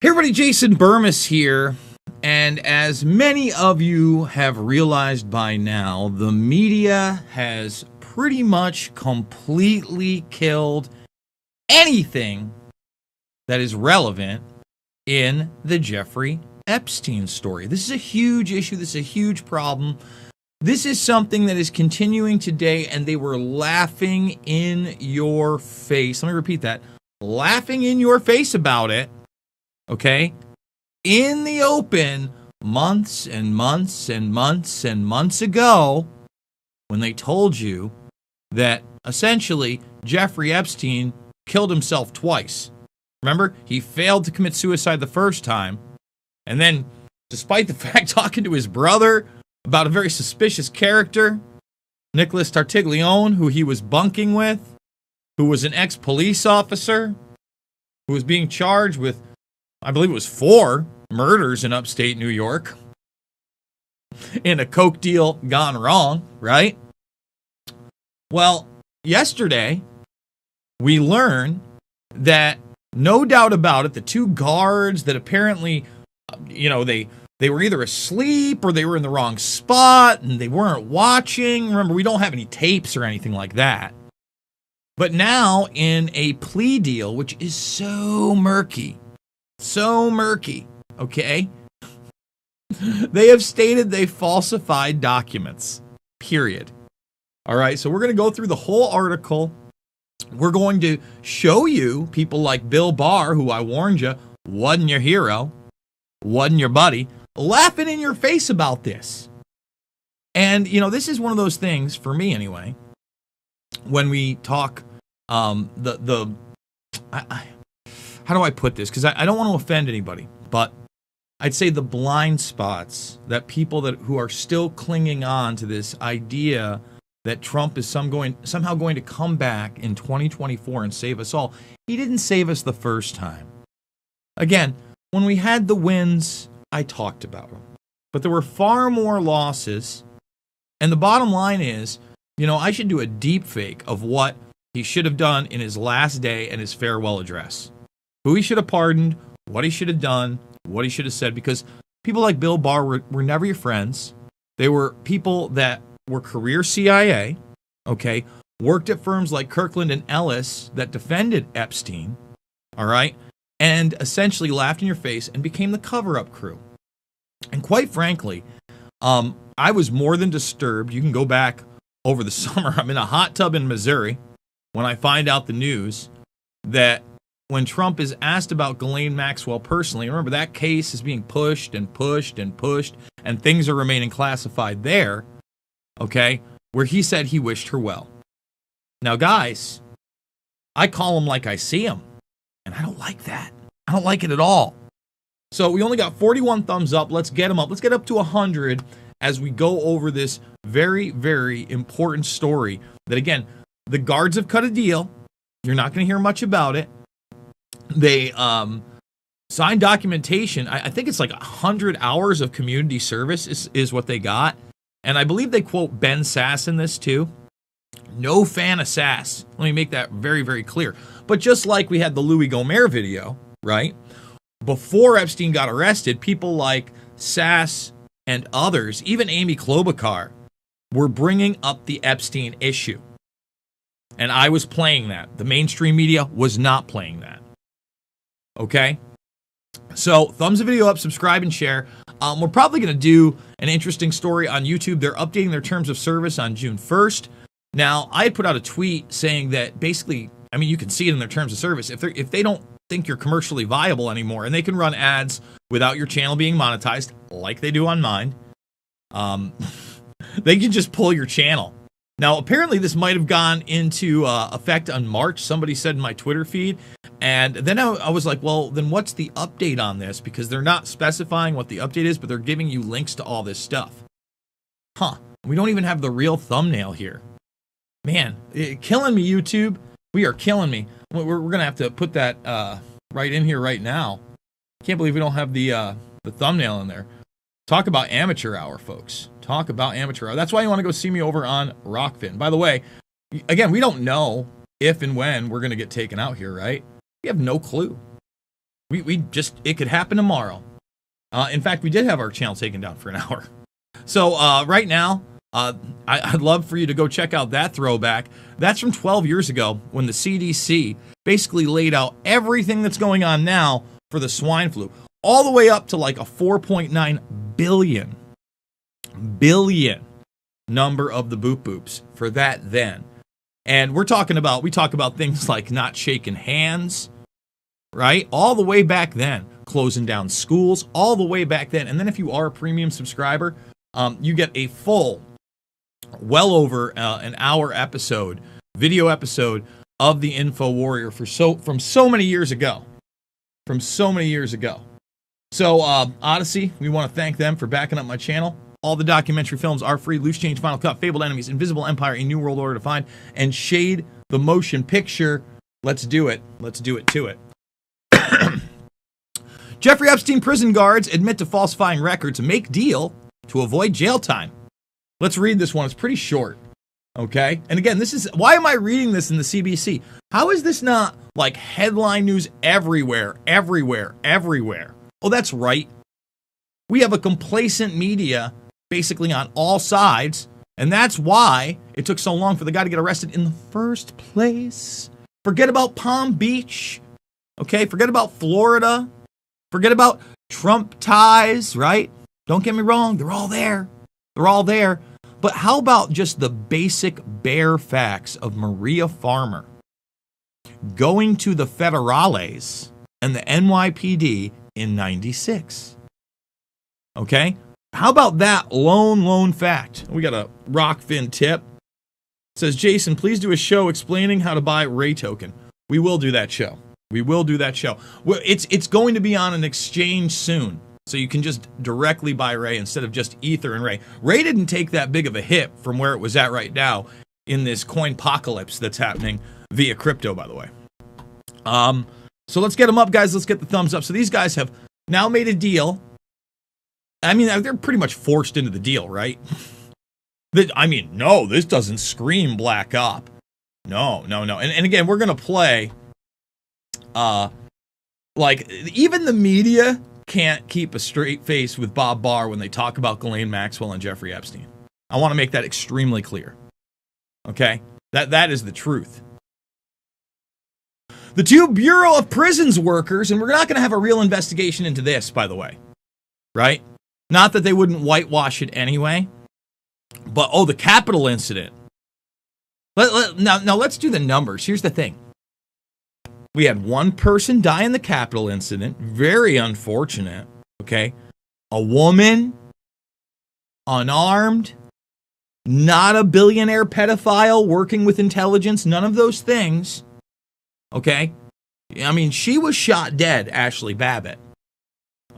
Hey everybody, Jason Burmis here, and as many of you have realized by now, the media has pretty much completely killed anything that is relevant in the Jeffrey Epstein story. This is a huge issue, this is a huge problem. This is something that is continuing today, and they were laughing in your face. Let me repeat that. Laughing in your face about it. Okay, in the open, months and months and months and months ago, when they told you that essentially Jeffrey Epstein killed himself twice. Remember, he failed to commit suicide the first time, and then, despite the fact talking to his brother about a very suspicious character, Nicholas Tartaglione, who he was bunking with, who was an ex-police officer, who was being charged with, I believe it was 4 murders in upstate New York in a coke deal gone wrong, right? Well, yesterday, we learned that, no doubt about it, the 2 guards that apparently, they were either asleep or they were in the wrong spot and they weren't watching. Remember, we don't have any tapes or anything like that. But now, in a plea deal, which is so murky, okay? They have stated they falsified documents, period. All right, so we're going to go through the whole article. We're going to show you people like Bill Barr, who I warned you wasn't your hero, wasn't your buddy, laughing in your face about this. And, this is one of those things, for me anyway, when we talk, how do I put this? Because I don't want to offend anybody, but I'd say the blind spots that people who are still clinging on to this idea that Trump is somehow going to come back in 2024 and save us all. He didn't save us the first time. Again, when we had the wins, I talked about them. But there were far more losses. And the bottom line is, I should do a deep fake of what he should have done in his last day and his farewell address. Who he should have pardoned, what he should have done, what he should have said, because people like Bill Barr were never your friends. They were people that were career CIA, okay, worked at firms like Kirkland and Ellis that defended Epstein, all right, and essentially laughed in your face and became the cover-up crew. And quite frankly, I was more than disturbed. You can go back over the summer. I'm in a hot tub in Missouri when I find out the news that when Trump is asked about Ghislaine Maxwell personally, remember that case is being pushed and pushed and pushed, and things are remaining classified there, okay, where he said he wished her well. Now, guys, I call him like I see him, and I don't like that. I don't like it at all. So we only got 41 thumbs up. Let's get them up. Let's get up to 100 as we go over this very, very important story that, again, the guards have cut a deal. You're not going to hear much about it. They signed documentation. I think it's like 100 hours of community service is what they got. And I believe they quote Ben Sass in this too. No fan of Sass. Let me make that very, very clear. But just like we had the Louis Gohmert video, right? Before Epstein got arrested, people like Sass and others, even Amy Klobuchar, were bringing up the Epstein issue. And I was playing that. The mainstream media was not playing that. Okay? So, thumbs the video up, subscribe, and share. We're probably going to do an interesting story on YouTube. They're updating their terms of service on June 1st. Now, I had put out a tweet saying that basically, you can see it in their terms of service. If they don't think you're commercially viable anymore, and they can run ads without your channel being monetized, like they do on mine, they can just pull your channel. Now, apparently this might have gone into effect on March, somebody said in my Twitter feed, and then I was like, well, then what's the update on this? Because they're not specifying what the update is, but they're giving you links to all this stuff. We don't even have the real thumbnail here. Man, killing me, YouTube. We are killing me. We're going to have to put that right in here right now. Can't believe we don't have the thumbnail in there. Talk about amateur hour, folks. Talk about amateur hour. That's why you want to go see me over on Rockfin. By the way, again, we don't know if and when we're going to get taken out here, right? We have no clue. It could happen tomorrow. In fact, we did have our channel taken down for an hour. So right now, I'd love for you to go check out that throwback. That's from 12 years ago when the CDC basically laid out everything that's going on now for the swine flu, all the way up to like a 4.9 billion number of the boops for that then. And we talk about things like not shaking hands, right? All the way back then, closing down schools, all the way back then. And then if you are a premium subscriber, you get a full, well over an hour video episode of the Info Warrior from so many years ago. So Odyssey, we want to thank them for backing up my channel. All the documentary films are free. Loose Change, Final Cut, Fabled Enemies, Invisible Empire, A New World Order to Find, and Shade the Motion Picture. Let's do it. Let's do it to it. Jeffrey Epstein prison guards admit to falsifying records to make deal to avoid jail time. Let's read this one. It's pretty short. Okay? And again, why am I reading this in the CBC? How is this not like headline news everywhere? Oh, that's right. We have a complacent media basically on all sides, and that's why it took so long for the guy to get arrested in the first place. Forget about Palm Beach, okay? Forget about Florida. Forget about Trump ties, right? Don't get me wrong, they're all there. But how about just the basic bare facts of Maria Farmer going to the federales and the NYPD in 96? Okay? How about that lone fact? We got a Rockfin tip. It says, Jason, please do a show explaining how to buy Ray token. We will do that show. It's going to be on an exchange soon. So you can just directly buy Ray instead of just Ether and Ray. Ray didn't take that big of a hit from where it was at right now in this coin-pocalypse that's happening via crypto, by the way. So let's get them up, guys. Let's get the thumbs up. So these guys have now made a deal. I mean, they're pretty much forced into the deal, right? No, this doesn't scream Black Op. No. And again, we're going to play, even the media can't keep a straight face with Bob Barr when they talk about Ghislaine Maxwell and Jeffrey Epstein. I want to make that extremely clear. Okay? That is the truth. The two Bureau of Prisons workers, and we're not going to have a real investigation into this, by the way. Right? Not that they wouldn't whitewash it anyway. But, the Capitol incident. Now let's do the numbers. Here's the thing. We had one person die in the Capitol incident. Very unfortunate. Okay? A woman, unarmed, not a billionaire pedophile working with intelligence. None of those things. Okay? I mean, she was shot dead, Ashley Babbitt.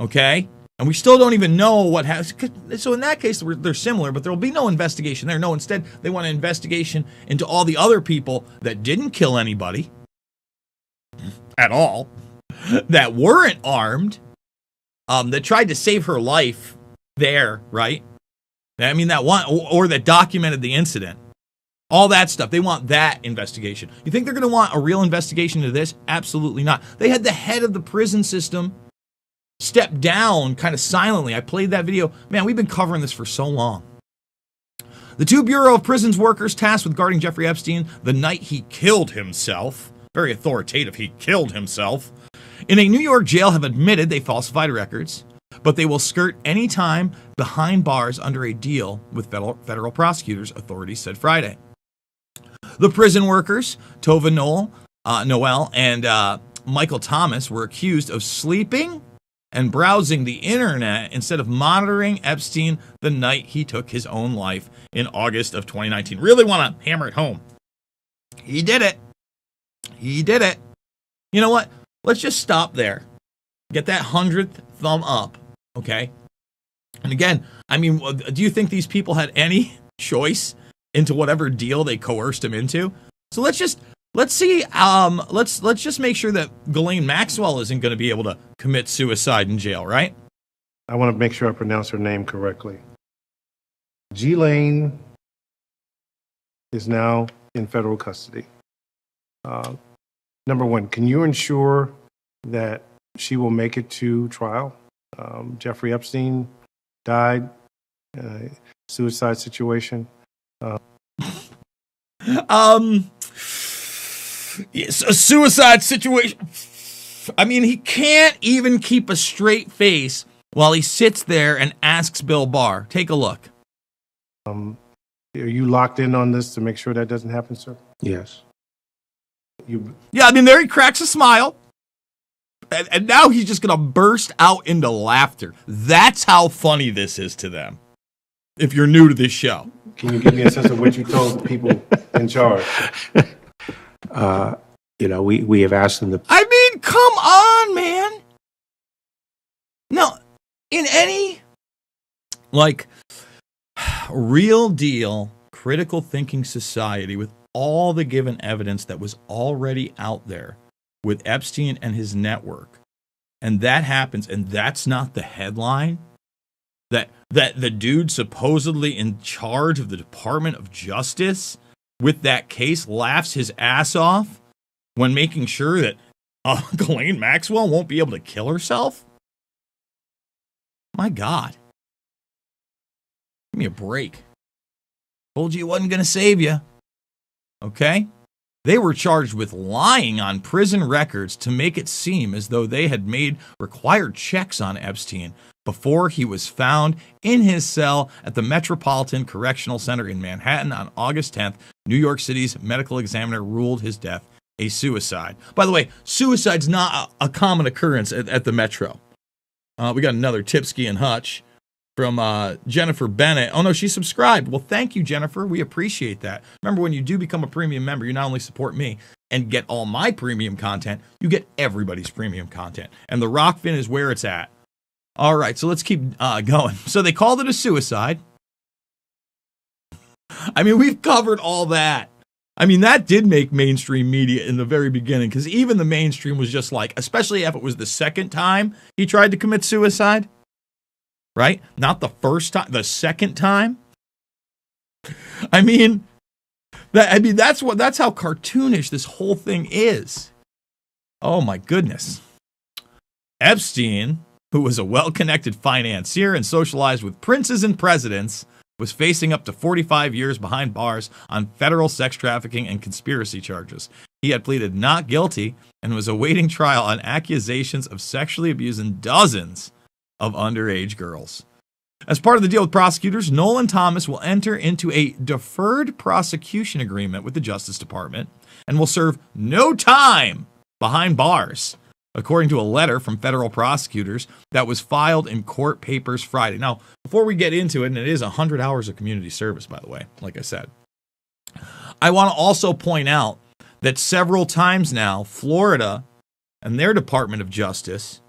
Okay? And we still don't even know what has. So in that case, they're similar, but there will be no investigation there. No, instead, they want an investigation into all the other people that didn't kill anybody at all, that weren't armed, that tried to save her life there, right? I mean, that one, or that documented the incident. All that stuff. They want that investigation. You think they're going to want a real investigation into this? Absolutely not. They had the head of the prison system step down kind of silently. I played that video. Man, we've been covering this for so long. The two Bureau of Prisons workers tasked with guarding Jeffrey Epstein the night he killed himself, very authoritative, he killed himself, in a New York jail have admitted they falsified records, but they will skirt any time behind bars under a deal with federal prosecutors, authorities said Friday. The prison workers, Tova Noel, and Michael Thomas, were accused of sleeping and browsing the internet instead of monitoring Epstein the night he took his own life in August of 2019. Really want to hammer it home. He did it. You know what? Let's just stop there. Get that 100th thumb up, okay? And again, I mean, do you think these people had any choice into whatever deal they coerced him into? So let's just make sure that Ghislaine Maxwell isn't going to be able to commit suicide in jail, right? I want to make sure I pronounce her name correctly. Ghislaine is now in federal custody. Number one, can you ensure that she will make it to trial. Jeffrey Epstein died, suicide situation. It's a suicide situation. I mean, he can't even keep a straight face while he sits there and asks Bill Barr. Take a look. Are you locked in on this to make sure that doesn't happen, sir? Yes. Yeah, I mean, there he cracks a smile. And now he's just going to burst out into laughter. That's how funny this is to them, if you're new to this show. Can you give me a sense of what you told the people in charge? We have asked them to... I mean, come on, man. No, in any, real deal, critical thinking society with all the given evidence that was already out there with Epstein and his network, and that happens, and that's not the headline, that the dude supposedly in charge of the Department of Justice with that case laughs his ass off when making sure that Ghislaine Maxwell won't be able to kill herself? My God. Give me a break. Told you it wasn't going to save you. Okay? They were charged with lying on prison records to make it seem as though they had made required checks on Epstein before he was found in his cell at the Metropolitan Correctional Center in Manhattan on August 10th. New York City's medical examiner ruled his death a suicide. By the way, suicide's not a common occurrence at the Metro. We got another Tipsky and Hutch from Jennifer Bennett. Oh, no, she subscribed. Well, thank you, Jennifer. We appreciate that. Remember, when you do become a premium member, you not only support me and get all my premium content, you get everybody's premium content. And the Rockfin is where it's at. All right, so let's keep going. So they called it a suicide. I mean, we've covered all that. I mean, that did make mainstream media in the very beginning, because even the mainstream was just like, especially if it was the second time he tried to commit suicide. Right? Not the first time, the second time. I mean, that's how cartoonish this whole thing is. Oh my goodness. Epstein, who was a well-connected financier and socialized with princes and presidents, was facing up to 45 years behind bars on federal sex trafficking and conspiracy charges. He had pleaded not guilty and was awaiting trial on accusations of sexually abusing dozens of underage girls. As part of the deal with prosecutors, Nolan Thomas will enter into a deferred prosecution agreement with the Justice Department and will serve no time behind bars, according to a letter from federal prosecutors that was filed in court papers Friday. Now, before we get into it, and it is 100 hours of community service, by the way, like I said, I want to also point out that several times now, Florida and their Department of Justice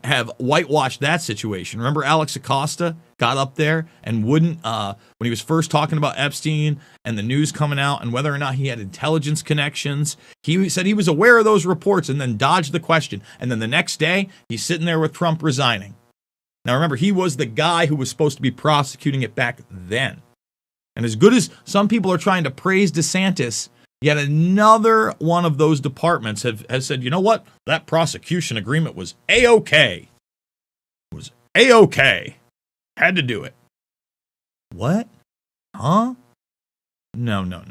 have whitewashed that situation. Remember, Alex Acosta got up there and wouldn't, when he was first talking about Epstein and the news coming out and whether or not he had intelligence connections, he said he was aware of those reports and then dodged the question. And then the next day, he's sitting there with Trump resigning. Now, remember, he was the guy who was supposed to be prosecuting it back then. And as good as some people are trying to praise DeSantis, yet another one of those departments has said, you know what? That prosecution agreement was A-OK. It was A-OK. Had to do it. What? Huh? No. No.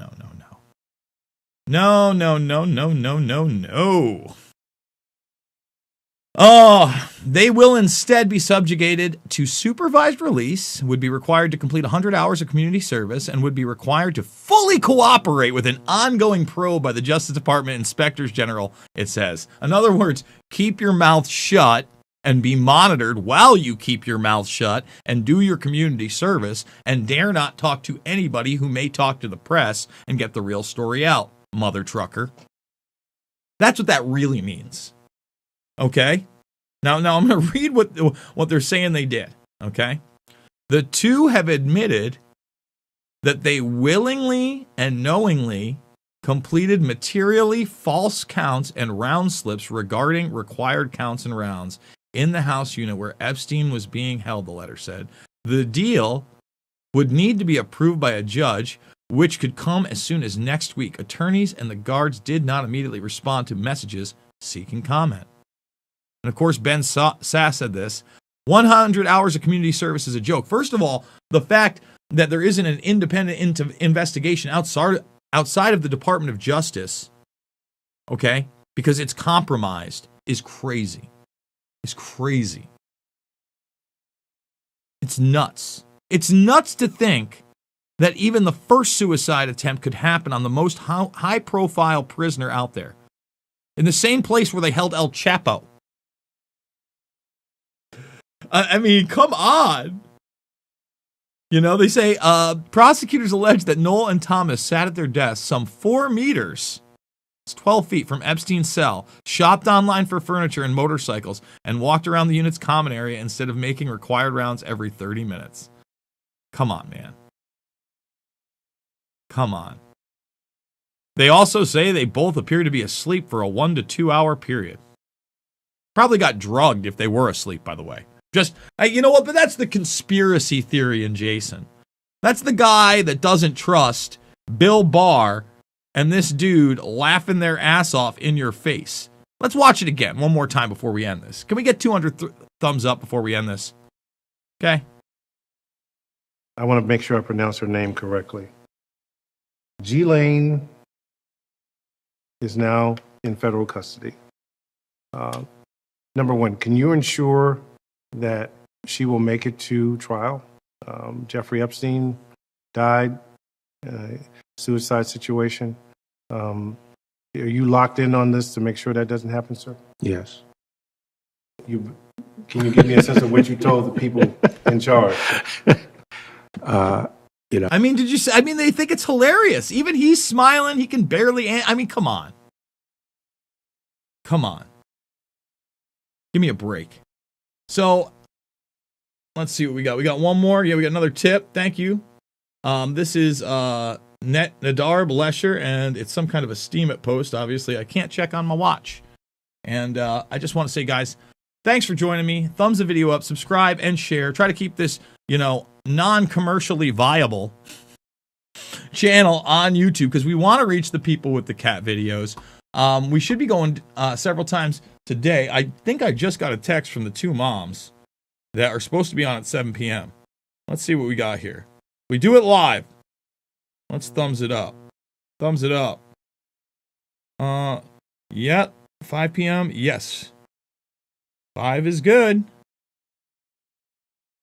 Oh, they will instead be subjugated to supervised release, would be required to complete 100 hours of community service, and would be required to fully cooperate with an ongoing probe by the Justice Department Inspectors General, it says. In other words, keep your mouth shut and be monitored while you keep your mouth shut and do your community service, and dare not talk to anybody who may talk to the press and get the real story out, mother trucker. That's what that really means. Okay? Now I'm going to read what they're saying they did. Okay? The two have admitted that they willingly and knowingly completed materially false counts and round slips regarding required counts and rounds in the House unit where Epstein was being held, the letter said. The deal would need to be approved by a judge, which could come as soon as next week. Attorneys and the guards did not immediately respond to messages seeking comment. And of course, Ben Sass said this. 100 hours of community service is a joke. First of all, the fact that there isn't an independent investigation outside of the Department of Justice, okay, because it's compromised, is crazy. It's crazy. It's nuts. It's nuts to think that even the first suicide attempt could happen on the most high-profile prisoner out there, in the same place where they held El Chapo. I mean, come on. You know, they say prosecutors allege that Noel and Thomas sat at their desks some 4 meters, it's 12 feet from Epstein's cell, shopped online for furniture and motorcycles, and walked around the unit's common area instead of making required rounds every 30 minutes. Come on, man. Come on. They also say they both appear to be asleep for a 1 to 2 hour period. Probably got drugged if they were asleep, by the way. Just, you know what, but that's the conspiracy theory in Jason. That's the guy that doesn't trust Bill Barr and this dude laughing their ass off in your face. Let's watch it again one more time before we end this. Can we get 200 thumbs up before we end this? Okay. I want to make sure I pronounce her name correctly. Ghislaine is now in federal custody. Number one, can you ensure that she will make it to trial? Jeffrey Epstein died, suicide situation. Are you locked in on this to make sure that doesn't happen, sir? Yes. Can you give me a sense of what you told the people in charge? You know, I mean, they think it's hilarious. Even he's smiling. He can barely, I mean, come on. Come on. Give me a break. So, let's see what we got. We got one more. Yeah, we got another tip. Thank you. This is Nadar Blesher, and it's some kind of a Steemit post, obviously. I can't check on my watch. And I just want to say, guys, thanks for joining me. Thumbs the video up, subscribe, and share. Try to keep this, non-commercially viable channel on YouTube, because we want to reach the people with the cat videos. We should be going several times today. I think I just got a text from the 2 moms that are supposed to be on at 7 p.m. Let's see what we got here. We do it live. Let's thumbs it up. Thumbs it up. Yeah, 5 p.m. Yes. 5 is good.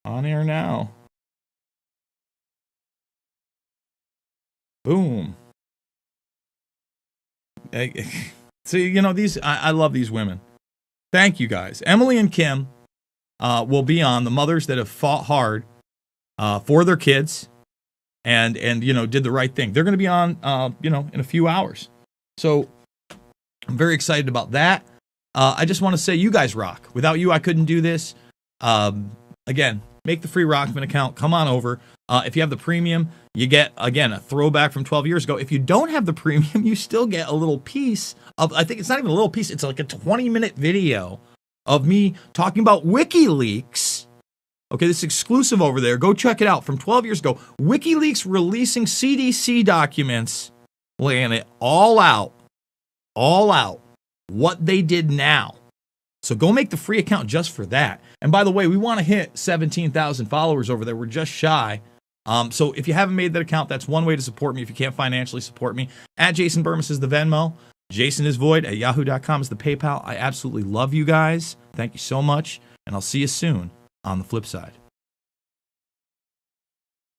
On air now. Boom. So, I love these women. Thank you, guys. Emily and Kim will be on, the mothers that have fought hard for their kids and did the right thing. They're going to be on, in a few hours. So I'm very excited about that. I just want to say you guys rock. Without you, I couldn't do this. Again, make the free Rockman account. Come on over. If you have the premium, you get, again, a throwback from 12 years ago. If you don't have the premium, you still get a little piece of, I think it's not even a little piece, it's like a 20-minute video of me talking about WikiLeaks. Okay, this is exclusive over there. Go check it out from 12 years ago. WikiLeaks releasing CDC documents, laying it all out, what they did now. So go make the free account just for that. And by the way, we want to hit 17,000 followers over there. We're just shy. So if you haven't made that account, that's one way to support me if you can't financially support me. At Jason Burmis is the Venmo. Jason is Void at yahoo.com is the PayPal. I absolutely love you guys. Thank you so much. And I'll see you soon on the flip side.